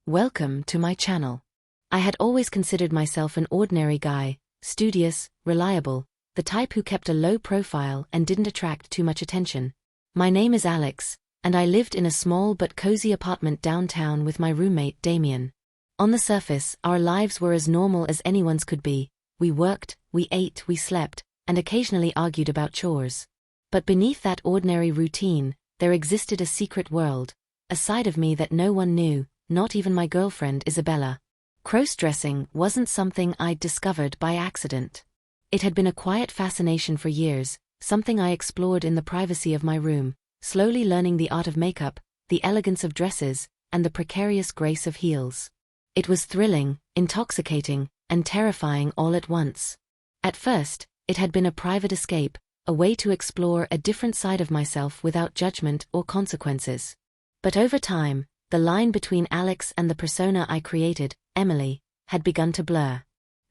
Welcome to my channel. I had always considered myself an ordinary guy, studious, reliable, the type who kept a low profile and didn't attract too much attention. My name is Alex, and I lived in a small but cozy apartment downtown with my roommate Damien. On the surface, our lives were as normal as anyone's could be. We worked, we ate, we slept, and occasionally argued about chores. But beneath that ordinary routine, there existed a secret world, a side of me that no one knew, not even my girlfriend Isabella. Cross-dressing wasn't something I'd discovered by accident. It had been a quiet fascination for years, something I explored in the privacy of my room, slowly learning the art of makeup, the elegance of dresses, and the precarious grace of heels. It was thrilling, intoxicating, and terrifying all at once. At first, it had been a private escape, a way to explore a different side of myself without judgment or consequences. But over time, the line between Alex and the persona I created, Emily, had begun to blur.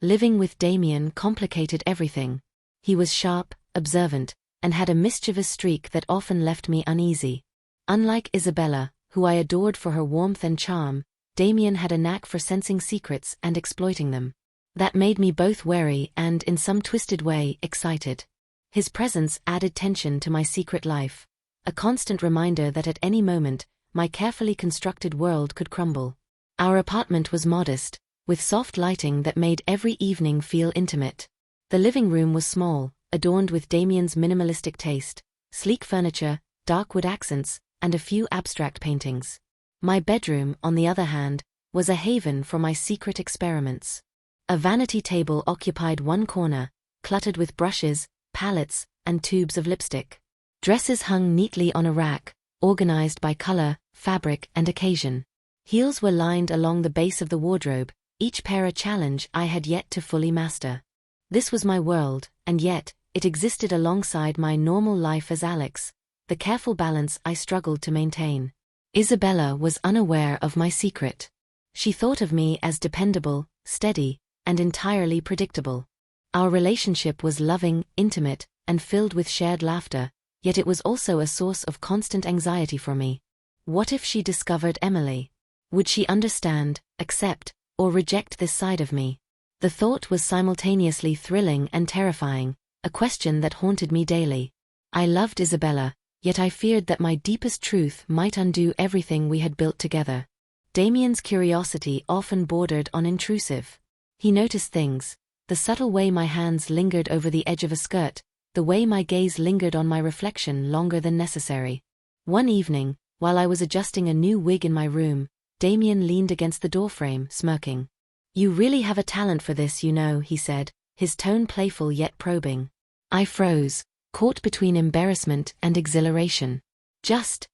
Living with Damien complicated everything. He was sharp, observant, and had a mischievous streak that often left me uneasy. Unlike Isabella, who I adored for her warmth and charm, Damien had a knack for sensing secrets and exploiting them. That made me both wary and, in some twisted way, excited. His presence added tension to my secret life, a constant reminder that at any moment, my carefully constructed world could crumble. Our apartment was modest, with soft lighting that made every evening feel intimate. The living room was small, adorned with Damien's minimalistic taste, sleek furniture, dark wood accents, and a few abstract paintings. My bedroom, on the other hand, was a haven for my secret experiments. A vanity table occupied one corner, cluttered with brushes, palettes, and tubes of lipstick. Dresses hung neatly on a rack, organized by color, fabric, and occasion. Heels were lined along the base of the wardrobe, each pair a challenge I had yet to fully master. This was my world, and yet, it existed alongside my normal life as Alex, the careful balance I struggled to maintain. Isabella was unaware of my secret. She thought of me as dependable, steady, and entirely predictable. Our relationship was loving, intimate, and filled with shared laughter, yet it was also a source of constant anxiety for me. What if she discovered Emily? Would she understand, accept, or reject this side of me? The thought was simultaneously thrilling and terrifying, a question that haunted me daily. I loved Isabella, yet I feared that my deepest truth might undo everything we had built together. Damien's curiosity often bordered on intrusive. He noticed things, the subtle way my hands lingered over the edge of a skirt, the way my gaze lingered on my reflection longer than necessary. One evening, while I was adjusting a new wig in my room, Damien leaned against the doorframe, smirking. "You really have a talent for this, you know," he said, his tone playful yet probing. I froze, caught between embarrassment and exhilaration. "Just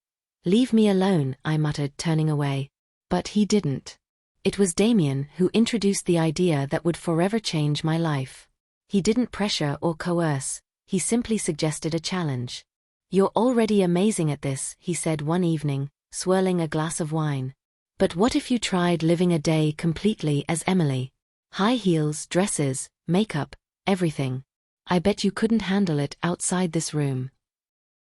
leave me alone," I muttered, turning away. But he didn't. It was Damien who introduced the idea that would forever change my life. He didn't pressure or coerce, he simply suggested a challenge. "You're already amazing at this," he said one evening, swirling a glass of wine. "But what if you tried living a day completely as Emily? High heels, dresses, makeup, everything. I bet you couldn't handle it outside this room."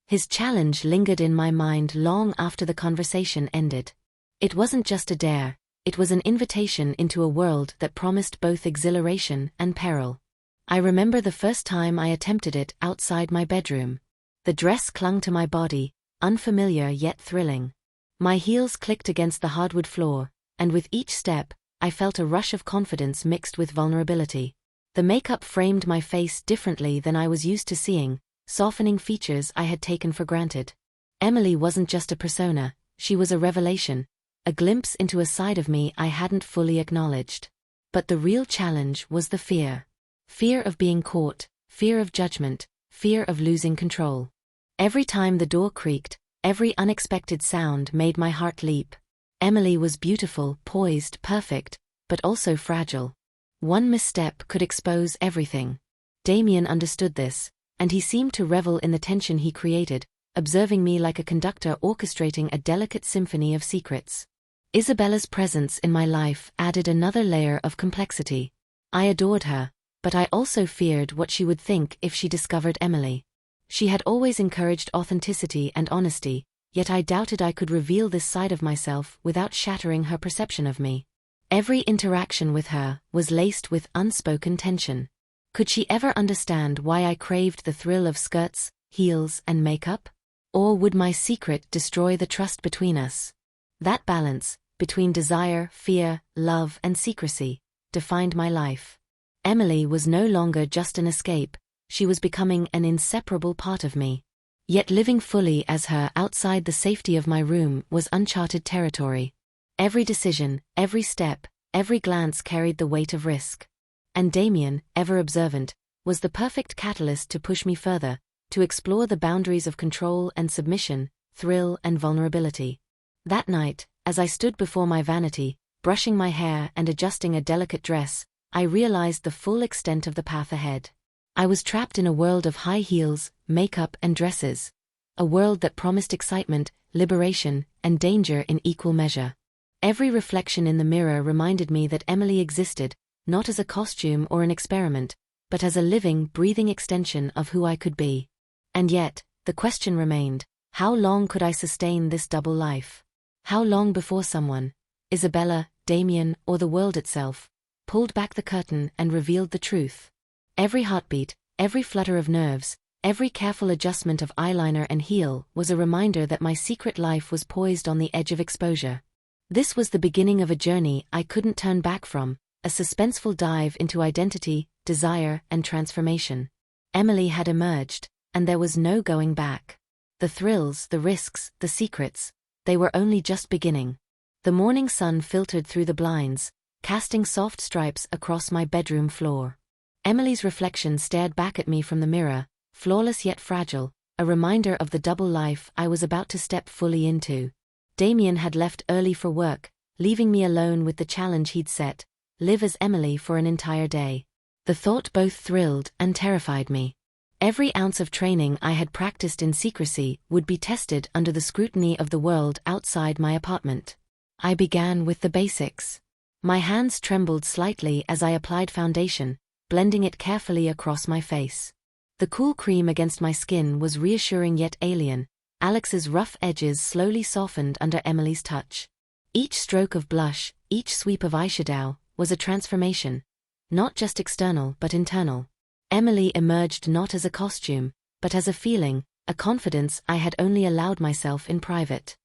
His challenge lingered in my mind long after the conversation ended. It wasn't just a dare, it was an invitation into a world that promised both exhilaration and peril. I remember the first time I attempted it outside my bedroom. The dress clung to my body, unfamiliar yet thrilling. My heels clicked against the hardwood floor, and with each step, I felt a rush of confidence mixed with vulnerability. The makeup framed my face differently than I was used to seeing, softening features I had taken for granted. Emily wasn't just a persona, she was a revelation, a glimpse into a side of me I hadn't fully acknowledged. But the real challenge was the fear. Fear of being caught, fear of judgment, fear of losing control. Every time the door creaked, every unexpected sound made my heart leap. Emily was beautiful, poised, perfect, but also fragile. One misstep could expose everything. Damien understood this, and he seemed to revel in the tension he created, observing me like a conductor orchestrating a delicate symphony of secrets. Isabella's presence in my life added another layer of complexity. I adored her, but I also feared what she would think if she discovered Emily. She had always encouraged authenticity and honesty, yet I doubted I could reveal this side of myself without shattering her perception of me. Every interaction with her was laced with unspoken tension. Could she ever understand why I craved the thrill of skirts, heels, and makeup? Or would my secret destroy the trust between us? That balance, between desire, fear, love, and secrecy, defined my life. Emily was no longer just an escape, she was becoming an inseparable part of me. Yet living fully as her outside the safety of my room was uncharted territory. Every decision, every step, every glance carried the weight of risk. And Damien, ever observant, was the perfect catalyst to push me further, to explore the boundaries of control and submission, thrill and vulnerability. That night, as I stood before my vanity, brushing my hair and adjusting a delicate dress, I realized the full extent of the path ahead. I was trapped in a world of high heels, makeup and dresses. A world that promised excitement, liberation, and danger in equal measure. Every reflection in the mirror reminded me that Emily existed, not as a costume or an experiment, but as a living, breathing extension of who I could be. And yet, the question remained, how long could I sustain this double life? How long before someone, Isabella, Damien, or the world itself, pulled back the curtain and revealed the truth? Every heartbeat, every flutter of nerves, every careful adjustment of eyeliner and heel was a reminder that my secret life was poised on the edge of exposure. This was the beginning of a journey I couldn't turn back from, a suspenseful dive into identity, desire, and transformation. Emily had emerged, and there was no going back. The thrills, the risks, the secrets, they were only just beginning. The morning sun filtered through the blinds, casting soft stripes across my bedroom floor. Emily's reflection stared back at me from the mirror, flawless yet fragile, a reminder of the double life I was about to step fully into. Damien had left early for work, leaving me alone with the challenge he'd set, live as Emily for an entire day. The thought both thrilled and terrified me. Every ounce of training I had practiced in secrecy would be tested under the scrutiny of the world outside my apartment. I began with the basics. My hands trembled slightly as I applied foundation, blending it carefully across my face. The cool cream against my skin was reassuring yet alien. Alex's rough edges slowly softened under Emily's touch. Each stroke of blush, each sweep of eyeshadow, was a transformation. Not just external but internal. Emily emerged not as a costume, but as a feeling, a confidence I had only allowed myself in private.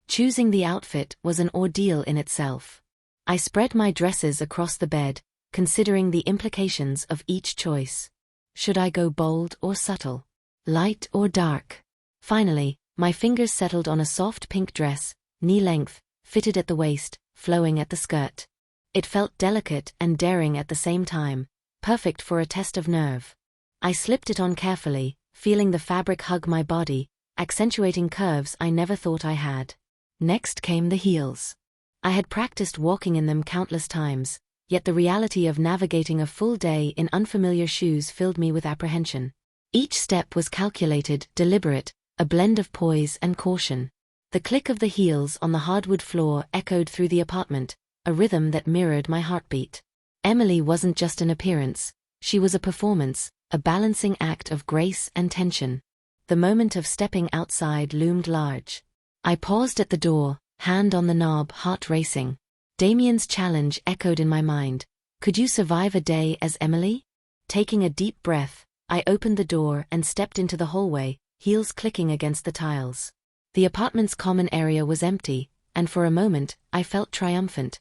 Choosing the outfit was an ordeal in itself. I spread my dresses across the bed, considering the implications of each choice. Should I go bold or subtle? Light or dark? Finally, my fingers settled on a soft pink dress, knee-length, fitted at the waist, flowing at the skirt. It felt delicate and daring at the same time, perfect for a test of nerve. I slipped it on carefully, feeling the fabric hug my body, accentuating curves I never thought I had. Next came the heels. I had practiced walking in them countless times, yet the reality of navigating a full day in unfamiliar shoes filled me with apprehension. Each step was calculated, deliberate, a blend of poise and caution. The click of the heels on the hardwood floor echoed through the apartment, a rhythm that mirrored my heartbeat. Emily wasn't just an appearance, she was a performance, a balancing act of grace and tension. The moment of stepping outside loomed large. I paused at the door, hand on the knob, heart racing. Damien's challenge echoed in my mind. Could you survive a day as Emily? Taking a deep breath, I opened the door and stepped into the hallway, heels clicking against the tiles. The apartment's common area was empty, and for a moment, I felt triumphant.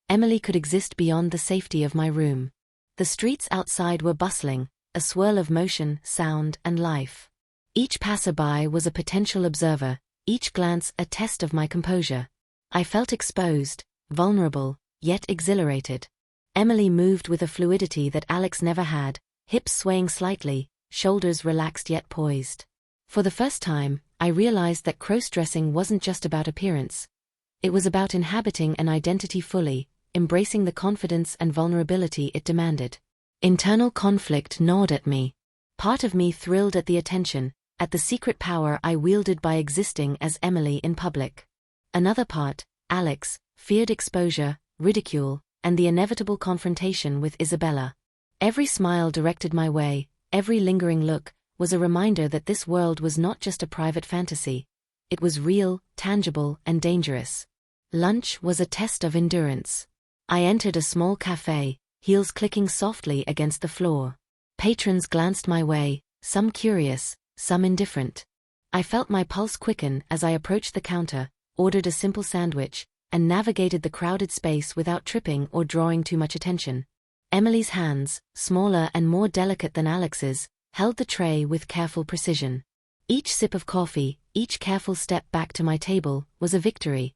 Emily could exist beyond the safety of my room. The streets outside were bustling, a swirl of motion, sound, and life. Each passerby was a potential observer, each glance a test of my composure. I felt exposed, vulnerable, yet exhilarated. Emily moved with a fluidity that Alex never had, hips swaying slightly, shoulders relaxed yet poised. For the first time, I realized that cross-dressing wasn't just about appearance. It was about inhabiting an identity fully, embracing the confidence and vulnerability it demanded. Internal conflict gnawed at me. Part of me thrilled at the attention, at the secret power I wielded by existing as Emily in public. Another part, Alex, feared exposure, ridicule, and the inevitable confrontation with Isabella. Every smile directed my way, every lingering look, was a reminder that this world was not just a private fantasy. It was real, tangible, and dangerous. Lunch was a test of endurance. I entered a small cafe, heels clicking softly against the floor. Patrons glanced my way, some curious, some indifferent. I felt my pulse quicken as I approached the counter, ordered a simple sandwich, and navigated the crowded space without tripping or drawing too much attention. Emily's hands, smaller and more delicate than Alex's, held the tray with careful precision. Each sip of coffee, each careful step back to my table, was a victory.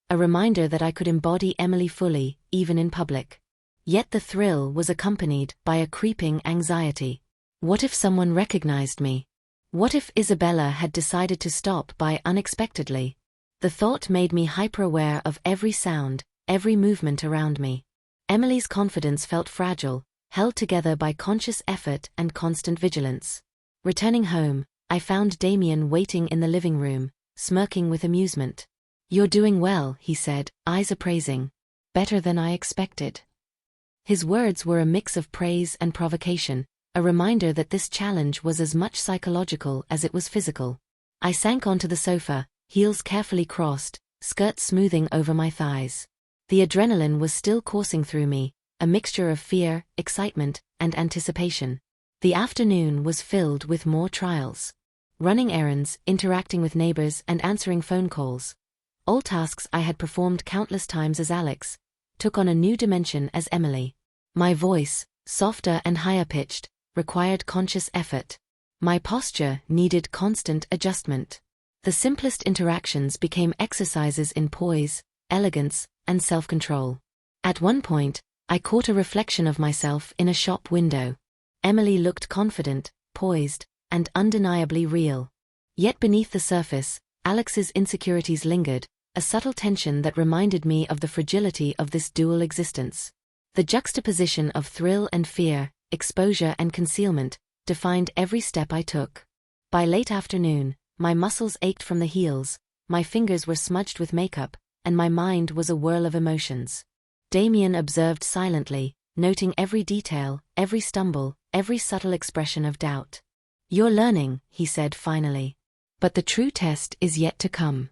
A reminder that I could embody Emily fully, even in public. Yet the thrill was accompanied by a creeping anxiety. What if someone recognized me? What if Isabella had decided to stop by unexpectedly? The thought made me hyper-aware of every sound, every movement around me. Emily's confidence felt fragile, held together by conscious effort and constant vigilance. Returning home, I found Damien waiting in the living room, smirking with amusement. "You're doing well," he said, eyes appraising. "Better than I expected." His words were a mix of praise and provocation, a reminder that this challenge was as much psychological as it was physical. I sank onto the sofa, heels carefully crossed, skirt smoothing over my thighs. The adrenaline was still coursing through me, a mixture of fear, excitement, and anticipation. The afternoon was filled with more trials. Running errands, interacting with neighbors, and answering phone calls. All tasks I had performed countless times as Alex, took on a new dimension as Emily. My voice, softer and higher-pitched, required conscious effort. My posture needed constant adjustment. The simplest interactions became exercises in poise, elegance, and self-control. At one point, I caught a reflection of myself in a shop window. Emily looked confident, poised, and undeniably real. Yet beneath the surface, Alex's insecurities lingered, a subtle tension that reminded me of the fragility of this dual existence. The juxtaposition of thrill and fear, exposure and concealment, defined every step I took. By late afternoon, my muscles ached from the heels, my fingers were smudged with makeup, and my mind was a whirl of emotions. Damien observed silently, noting every detail, every stumble, every subtle expression of doubt. "You're learning," he said finally. "But the true test is yet to come."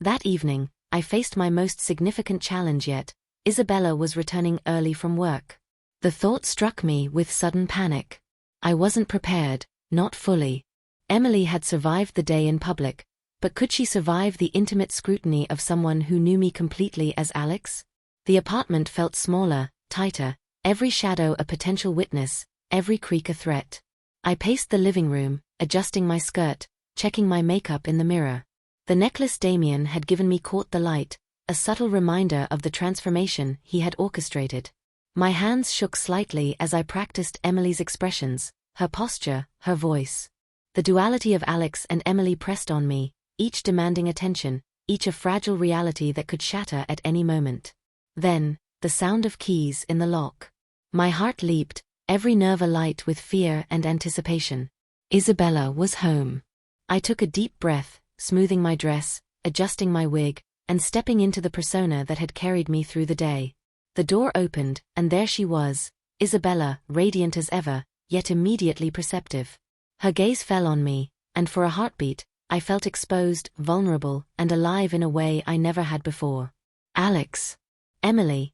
That evening, I faced my most significant challenge yet. Isabella was returning early from work. The thought struck me with sudden panic. I wasn't prepared, not fully. Emily had survived the day in public, but could she survive the intimate scrutiny of someone who knew me completely as Alex? The apartment felt smaller, tighter, every shadow a potential witness, every creak a threat. I paced the living room, adjusting my skirt, checking my makeup in the mirror. The necklace Damien had given me caught the light, a subtle reminder of the transformation he had orchestrated. My hands shook slightly as I practiced Emily's expressions, her posture, her voice. The duality of Alex and Emily pressed on me, each demanding attention, each a fragile reality that could shatter at any moment. Then, the sound of keys in the lock. My heart leaped, every nerve alight with fear and anticipation. Isabella was home. I took a deep breath, smoothing my dress, adjusting my wig, and stepping into the persona that had carried me through the day. The door opened, and there she was, Isabella, radiant as ever, yet immediately perceptive. Her gaze fell on me, and for a heartbeat, I felt exposed, vulnerable, and alive in a way I never had before. "Alex. Emily?"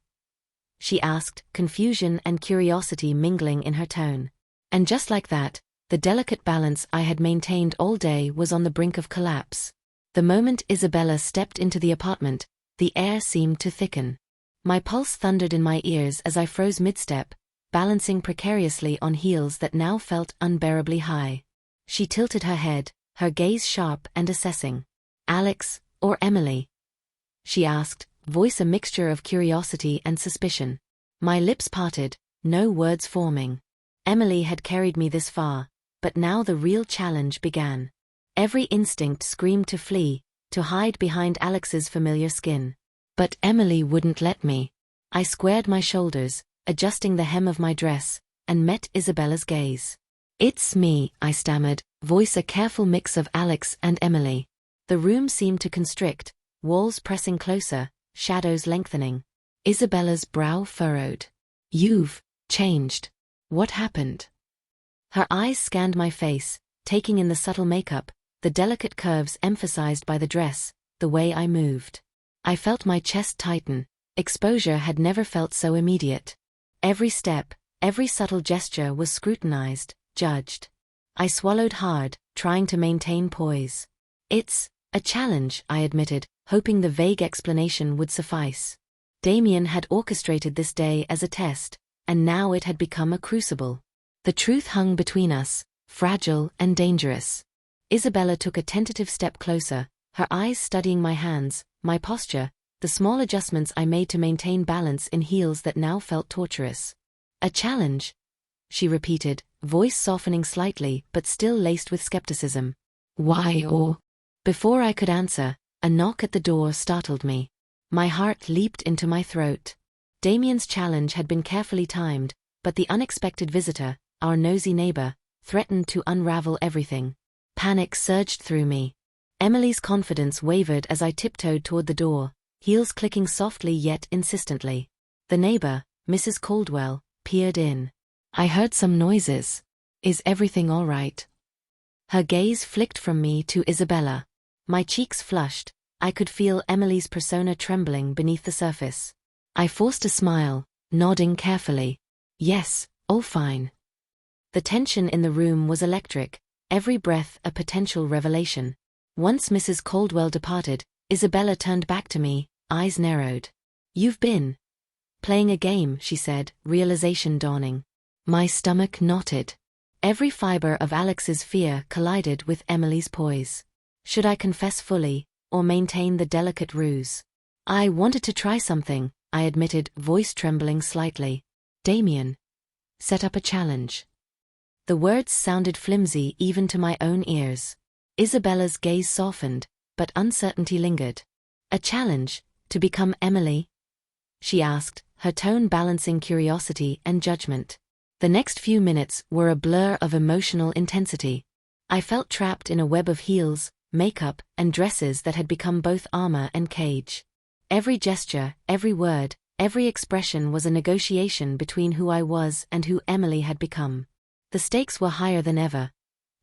she asked, confusion and curiosity mingling in her tone. And just like that, the delicate balance I had maintained all day was on the brink of collapse. The moment Isabella stepped into the apartment, the air seemed to thicken. My pulse thundered in my ears as I froze mid-step, balancing precariously on heels that now felt unbearably high. She tilted her head, her gaze sharp and assessing. "Alex, or Emily?" she asked, voice a mixture of curiosity and suspicion. My lips parted, no words forming. Emily had carried me this far, but now the real challenge began. Every instinct screamed to flee, to hide behind Alex's familiar skin. But Emily wouldn't let me. I squared my shoulders, adjusting the hem of my dress, and met Isabella's gaze. "It's me," I stammered, voice a careful mix of Alex and Emily. The room seemed to constrict, walls pressing closer, shadows lengthening. Isabella's brow furrowed. "You've changed. What happened?" Her eyes scanned my face, taking in the subtle makeup, the delicate curves emphasized by the dress, the way I moved. I felt my chest tighten. Exposure had never felt so immediate. Every step, every subtle gesture was scrutinized, judged. I swallowed hard, trying to maintain poise. It's a challenge, I admitted, hoping the vague explanation would suffice. Damien had orchestrated this day as a test, and now it had become a crucible. The truth hung between us, fragile and dangerous. Isabella took a tentative step closer, her eyes studying my hands, my posture, the small adjustments I made to maintain balance in heels that now felt torturous. A challenge, she repeated, voice softening slightly but still laced with skepticism. Why or? Before I could answer, a knock at the door startled me. My heart leaped into my throat. Damien's challenge had been carefully timed, but the unexpected visitor, our nosy neighbor, threatened to unravel everything. Panic surged through me. Emily's confidence wavered as I tiptoed toward the door, heels clicking softly yet insistently. The neighbor, Mrs. Caldwell, peered in. I heard some noises. Is everything all right? Her gaze flicked from me to Isabella. My cheeks flushed. I could feel Emily's persona trembling beneath the surface. I forced a smile, nodding carefully. Yes, all fine. The tension in the room was electric, every breath a potential revelation. Once Mrs. Caldwell departed, Isabella turned back to me, eyes narrowed. You've been playing a game, she said, realization dawning. My stomach knotted. Every fiber of Alex's fear collided with Emily's poise. Should I confess fully, or maintain the delicate ruse? I wanted to try something, I admitted, voice trembling slightly. Damien. Set up a challenge. The words sounded flimsy even to my own ears. Isabella's gaze softened, but uncertainty lingered. A challenge, to become Emily? She asked, her tone balancing curiosity and judgment. The next few minutes were a blur of emotional intensity. I felt trapped in a web of heels, makeup, and dresses that had become both armor and cage. Every gesture, every word, every expression was a negotiation between who I was and who Emily had become. The stakes were higher than ever.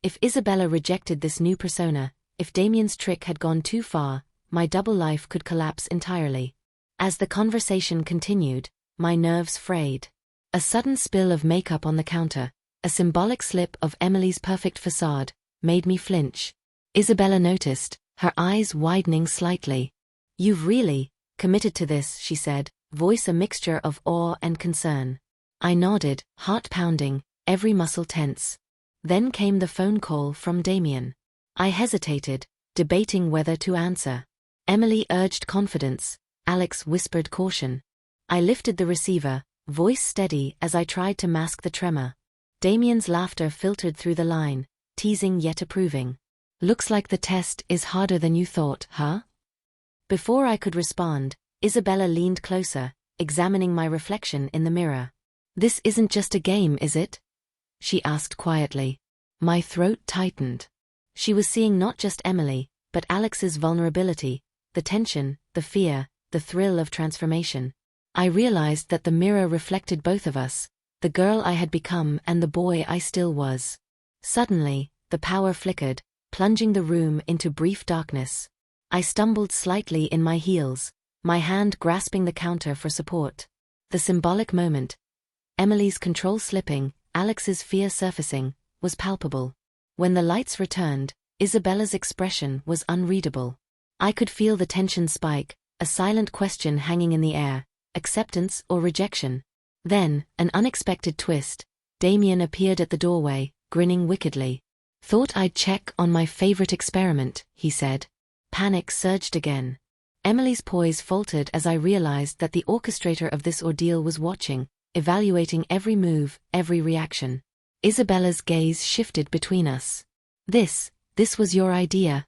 If Isabella rejected this new persona, if Damien's trick had gone too far, my double life could collapse entirely. As the conversation continued, my nerves frayed. A sudden spill of makeup on the counter, a symbolic slip of Emily's perfect facade, made me flinch. Isabella noticed, her eyes widening slightly. You've really committed to this, she said, voice a mixture of awe and concern. I nodded, heart pounding, every muscle tense. Then came the phone call from Damien. I hesitated, debating whether to answer. Emily urged confidence, Alex whispered caution. I lifted the receiver, voice steady as I tried to mask the tremor. Damien's laughter filtered through the line, teasing yet approving. Looks like the test is harder than you thought, huh? Before I could respond, Isabella leaned closer, examining my reflection in the mirror. This isn't just a game, is it? She asked quietly. My throat tightened. She was seeing not just Emily, but Alex's vulnerability, the tension, the fear, the thrill of transformation. I realized that the mirror reflected both of us, the girl I had become and the boy I still was. Suddenly, the power flickered, plunging the room into brief darkness. I stumbled slightly in my heels, my hand grasping the counter for support. The symbolic moment, Emily's control slipping, Alex's fear surfacing, was palpable. When the lights returned, Isabella's expression was unreadable. I could feel the tension spike, a silent question hanging in the air, acceptance or rejection. Then, an unexpected twist. Damien appeared at the doorway, grinning wickedly. Thought I'd check on my favorite experiment, he said. Panic surged again. Emily's poise faltered as I realized that the orchestrator of this ordeal was watching, evaluating every move, every reaction. Isabella's gaze shifted between us. This was your idea?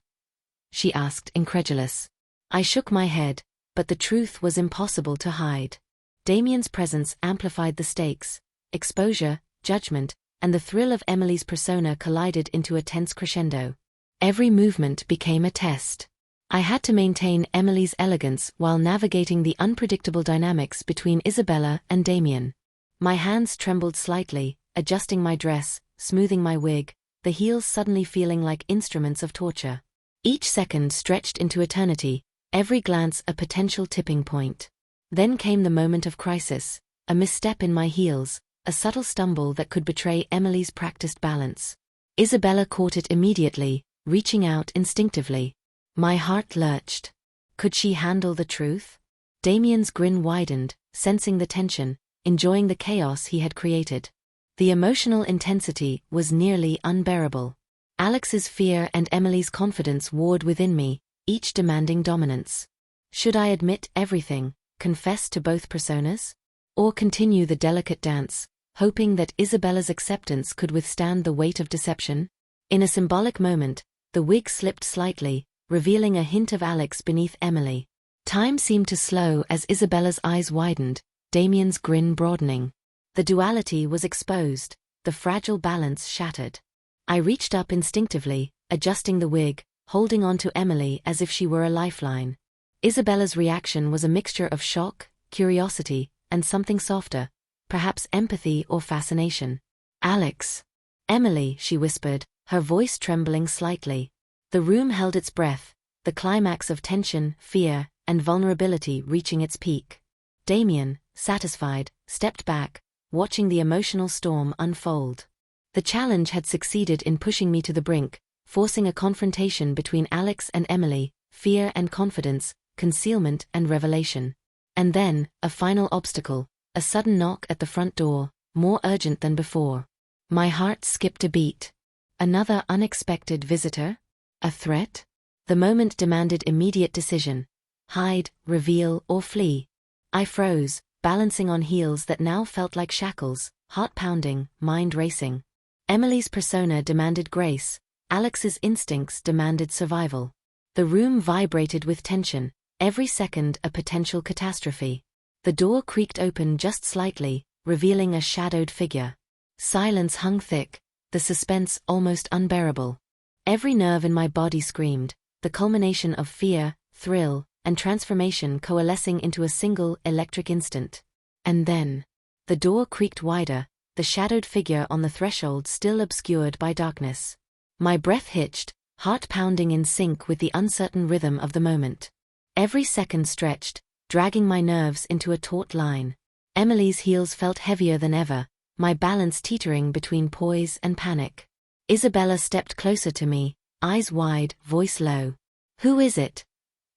She asked, incredulous. I shook my head, but the truth was impossible to hide. Damien's presence amplified the stakes. Exposure, judgment, and the thrill of Emily's persona collided into a tense crescendo. Every movement became a test. I had to maintain Emily's elegance while navigating the unpredictable dynamics between Isabella and Damien. My hands trembled slightly, adjusting my dress, smoothing my wig, the heels suddenly feeling like instruments of torture. Each second stretched into eternity, every glance a potential tipping point. Then came the moment of crisis, a misstep in my heels, a subtle stumble that could betray Emily's practiced balance. Isabella caught it immediately, reaching out instinctively. My heart lurched. Could she handle the truth? Damien's grin widened, sensing the tension, enjoying the chaos he had created. The emotional intensity was nearly unbearable. Alex's fear and Emily's confidence warred within me, each demanding dominance. Should I admit everything, confess to both personas? Or continue the delicate dance, hoping that Isabella's acceptance could withstand the weight of deception? In a symbolic moment, the wig slipped slightly, revealing a hint of Alex beneath Emily. Time seemed to slow as Isabella's eyes widened, Damien's grin broadening. The duality was exposed, the fragile balance shattered. I reached up instinctively, adjusting the wig, holding on to Emily as if she were a lifeline. Isabella's reaction was a mixture of shock, curiosity, and something softer, perhaps empathy or fascination. Alex. Emily, she whispered, her voice trembling slightly. The room held its breath, the climax of tension, fear, and vulnerability reaching its peak. Damien, satisfied, stepped back, watching the emotional storm unfold. The challenge had succeeded in pushing me to the brink, forcing a confrontation between Alex and Emily, fear and confidence, concealment and revelation. And then, a final obstacle, a sudden knock at the front door, more urgent than before. My heart skipped a beat. Another unexpected visitor? A threat? The moment demanded immediate decision. Hide, reveal, or flee. I froze, balancing on heels that now felt like shackles, heart pounding, mind racing. Emily's persona demanded grace, Alex's instincts demanded survival. The room vibrated with tension, every second a potential catastrophe. The door creaked open just slightly, revealing a shadowed figure. Silence hung thick, the suspense almost unbearable. Every nerve in my body screamed, the culmination of fear, thrill, and transformation coalescing into a single electric instant. And then, the door creaked wider, the shadowed figure on the threshold still obscured by darkness. My breath hitched, heart pounding in sync with the uncertain rhythm of the moment. Every second stretched, dragging my nerves into a taut line. Emily's heels felt heavier than ever, my balance teetering between poise and panic. Isabella stepped closer to me, eyes wide, voice low. "Who is it?"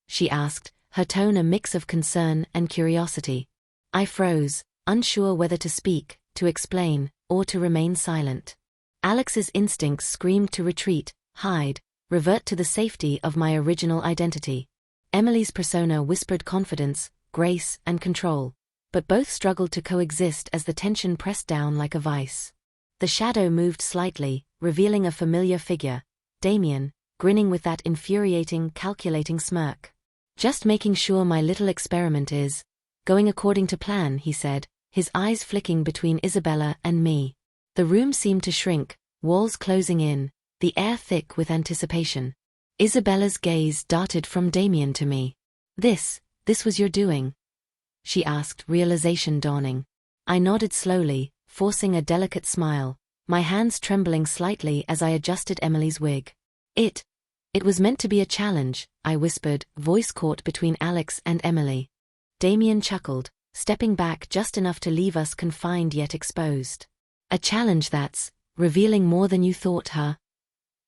she asked, her tone a mix of concern and curiosity. I froze, unsure whether to speak, to explain, or to remain silent. Alex's instincts screamed to retreat, hide, revert to the safety of my original identity. Emily's persona whispered confidence, grace, and control, but both struggled to coexist as the tension pressed down like a vice. The shadow moved slightly, revealing a familiar figure, Damien, grinning with that infuriating, calculating smirk. "Just making sure my little experiment is going according to plan," he said, his eyes flicking between Isabella and me. The room seemed to shrink, walls closing in, the air thick with anticipation. Isabella's gaze darted from Damien to me. This was your doing?" she asked, realization dawning. I nodded slowly, forcing a delicate smile, my hands trembling slightly as I adjusted Emily's wig. It was meant to be a challenge," I whispered, voice caught between Alex and Emily. Damien chuckled, stepping back just enough to leave us confined yet exposed. "A challenge that's revealing more than you thought, huh?"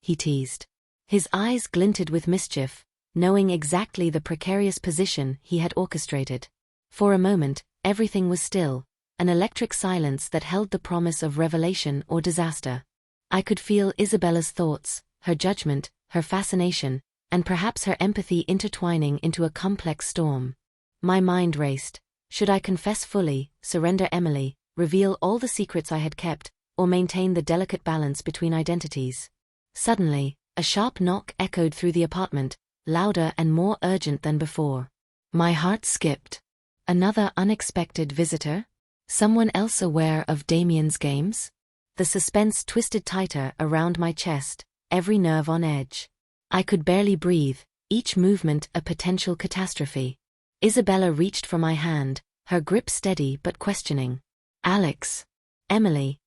he teased. His eyes glinted with mischief, knowing exactly the precarious position he had orchestrated. For a moment, everything was still, an electric silence that held the promise of revelation or disaster. I could feel Isabella's thoughts, her judgment, her fascination, and perhaps her empathy intertwining into a complex storm. My mind raced. Should I confess fully, surrender Emily, reveal all the secrets I had kept, or maintain the delicate balance between identities? Suddenly, a sharp knock echoed through the apartment, louder and more urgent than before. My heart skipped. Another unexpected visitor? Someone else aware of Damien's games? The suspense twisted tighter around my chest, every nerve on edge. I could barely breathe, each movement a potential catastrophe. Isabella reached for my hand, her grip steady but questioning. "Alex. Emily.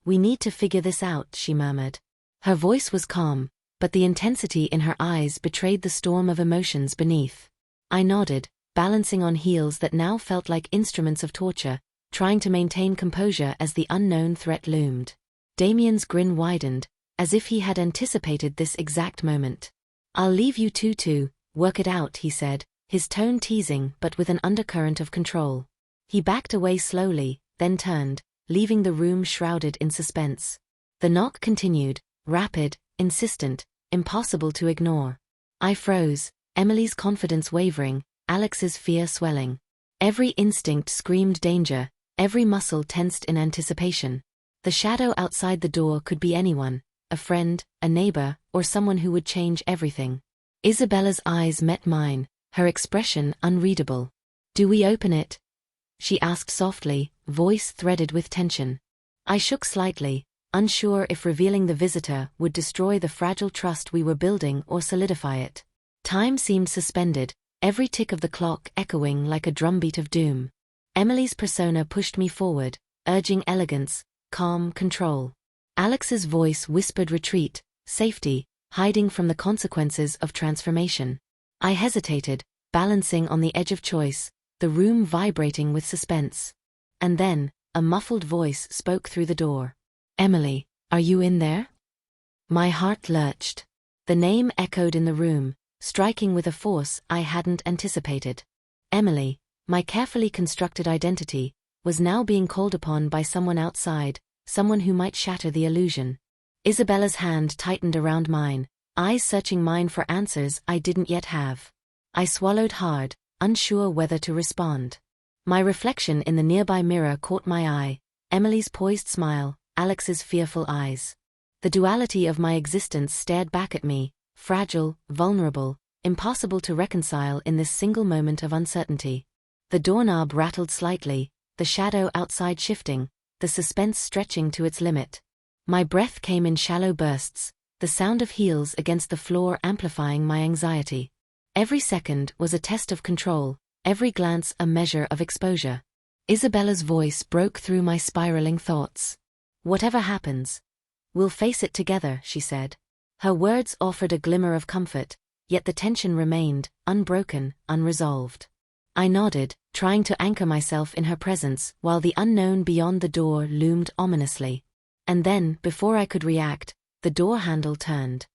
We need to figure this out," she murmured. Her voice was calm, but the intensity in her eyes betrayed the storm of emotions beneath. I nodded, balancing on heels that now felt like instruments of torture, trying to maintain composure as the unknown threat loomed. Damien's grin widened, as if he had anticipated this exact moment. "I'll leave you two to work it out," he said, his tone teasing but with an undercurrent of control. He backed away slowly, then turned, leaving the room shrouded in suspense. The knock continued, rapid, insistent, impossible to ignore. I froze, Emily's confidence wavering, Alex's fear swelling. Every instinct screamed danger, every muscle tensed in anticipation. The shadow outside the door could be anyone, a friend, a neighbor, or someone who would change everything. Isabella's eyes met mine, her expression unreadable. "Do we open it?" she asked softly, voice threaded with tension. I shook slightly, unsure if revealing the visitor would destroy the fragile trust we were building or solidify it. Time seemed suspended, every tick of the clock echoing like a drumbeat of doom. Emily's persona pushed me forward, urging elegance, calm control. Alex's voice whispered retreat, safety, hiding from the consequences of transformation. I hesitated, balancing on the edge of choice, the room vibrating with suspense. And then, a muffled voice spoke through the door. "Emily, are you in there?" My heart lurched. The name echoed in the room, striking with a force I hadn't anticipated. Emily, my carefully constructed identity, was now being called upon by someone outside, someone who might shatter the illusion. Isabella's hand tightened around mine, eyes searching mine for answers I didn't yet have. I swallowed hard, unsure whether to respond. My reflection in the nearby mirror caught my eye, Emily's poised smile, Alex's fearful eyes. The duality of my existence stared back at me, fragile, vulnerable, impossible to reconcile in this single moment of uncertainty. The doorknob rattled slightly, the shadow outside shifting, the suspense stretching to its limit. My breath came in shallow bursts, the sound of heels against the floor amplifying my anxiety. Every second was a test of control, every glance a measure of exposure. Isabella's voice broke through my spiraling thoughts. "Whatever happens, we'll face it together," she said. Her words offered a glimmer of comfort, yet the tension remained, unbroken, unresolved. I nodded, trying to anchor myself in her presence while the unknown beyond the door loomed ominously. And then, before I could react, the door handle turned.